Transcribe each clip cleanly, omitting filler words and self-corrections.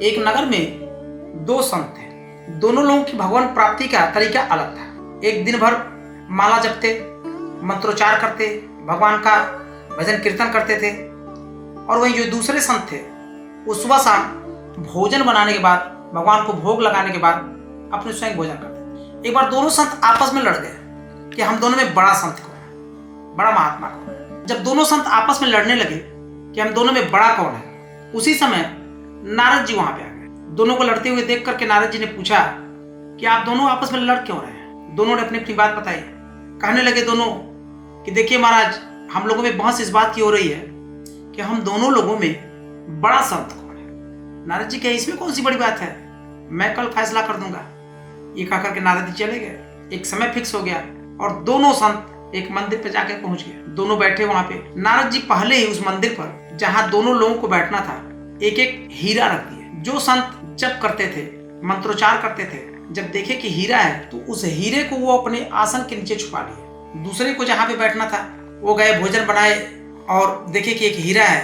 एक नगर में दो संत थे। दोनों लोगों की भगवान प्राप्ति का तरीका अलग था। एक दिन भर माला जपते, मंत्रोच्चार करते, भगवान का भजन कीर्तन करते थे। और वहीं जो दूसरे संत थे वो सुबह शाम भोजन बनाने के बाद, भगवान को भोग लगाने के बाद अपने स्वयं भोजन करते। एक बार दोनों संत आपस में लड़ गए कि हम दोनों में बड़ा संत कौन है, बड़ा महात्मा कौन है। जब दोनों संत आपस में लड़ने लगे कि हम दोनों में बड़ा कौन है, उसी समय नारद जी वहां पे आ गए। दोनों को लड़ते हुए देख करके नारद जी ने पूछा कि आप दोनों आपस में लड़ क्यों रहे हैं। दोनों ने अपनी अपनी बात बताई। कहने लगे दोनों कि देखिए महाराज, हम लोगों में बहस इस बात की हो रही है कि हम दोनों लोगों में बड़ा संत कौन है। नारद जी कहे इसमें कौन सी बड़ी बात है, मैं कल फैसला कर दूंगा। ये कह करके नारद जी चले गए। एक समय फिक्स हो गया और दोनों संत एक मंदिर पे जाकर पहुंच गए। दोनों बैठे वहां पे। नारद जी पहले ही उस मंदिर पर जहां दोनों लोगों को बैठना था एक एक हीरा रख दिए। जो संत जप करते थे, मंत्रोच्चार करते थे, जब देखे कि हीरा है तो उस हीरे को वो अपने आसन के नीचे छुपा लिए। दूसरे को जहां पे बैठना था वो गए, भोजन बनाए और देखे कि एक हीरा है,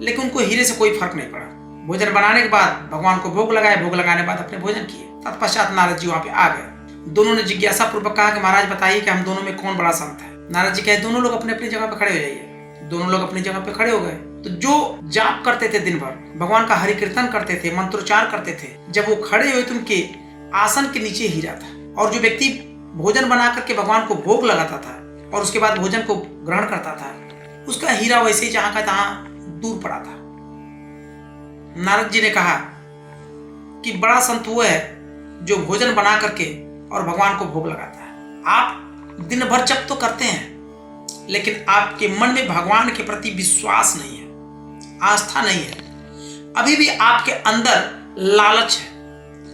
लेकिन उनको हीरे से कोई फर्क नहीं पड़ा। भोजन बनाने के बाद भगवान को भोग लगाए, भोग लगाने के बाद अपने भोजन किए। तत्पश्चात नारद जी वहां पे आ गए। दोनों ने जिज्ञासा पूर्वक कहा कि महाराज बताइए कि हम दोनों में कौन बड़ा संत है। नारद जी कहे दोनों लोग अपने अपनी जगह पे खड़े हो जाइए। दोनों लोग अपनी जगह पे खड़े हो गए। तो जो जाप करते थे दिन भर, भगवान का हरि कीर्तन करते थे, मंत्रोच्चार करते थे, जब वो खड़े हुए तो उनके आसन के नीचे हीरा था। और जो व्यक्ति भोजन बना करके भगवान को भोग लगाता था और उसके बाद भोजन को ग्रहण करता था, उसका हीरा वैसे ही जहां का तहां दूर पड़ा था। नारद जी ने कहा कि बड़ा संत वो है जो भोजन बना करके और भगवान को भोग लगाता है। आप दिन भर जप तो करते हैं, लेकिन आपके मन में भगवान के प्रति विश्वास नहीं है, आस्था नहीं है। अभी भी आपके अंदर लालच है,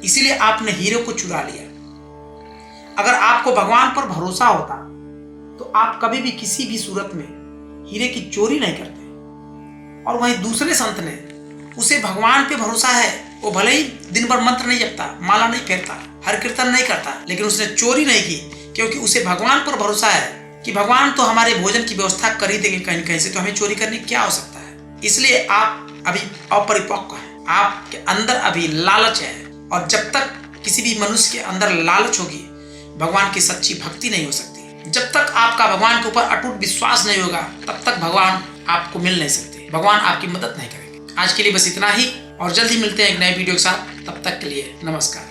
इसीलिए आपने हीरे को चुरा लिया। अगर आपको भगवान पर भरोसा होता तो आप कभी भी किसी भी सूरत में हीरे की चोरी नहीं करते। और वहीं दूसरे संत ने, उसे भगवान पे भरोसा है, वो भले ही दिन भर मंत्र नहीं जपता, माला नहीं फेरता, हर कीर्तन नहीं करता, लेकिन उसने चोरी नहीं की, क्योंकि उसे भगवान पर भरोसा है कि भगवान तो हमारे भोजन की व्यवस्था कर ही देंगे कहीं कहीं से, तो हमें चोरी करने की क्या हो सकता है। इसलिए आप अभी अपरिपक्व हैं, आपके अंदर अभी लालच है। और जब तक किसी भी मनुष्य के अंदर लालच होगी, भगवान की सच्ची भक्ति नहीं हो सकती। जब तक आपका भगवान के ऊपर अटूट विश्वास नहीं होगा, तब तक भगवान आपको मिल नहीं सकते, भगवान आपकी मदद नहीं करेंगे। आज के लिए बस इतना ही, और जल्द ही मिलते हैं एक नए वीडियो के साथ। तब तक के लिए नमस्कार।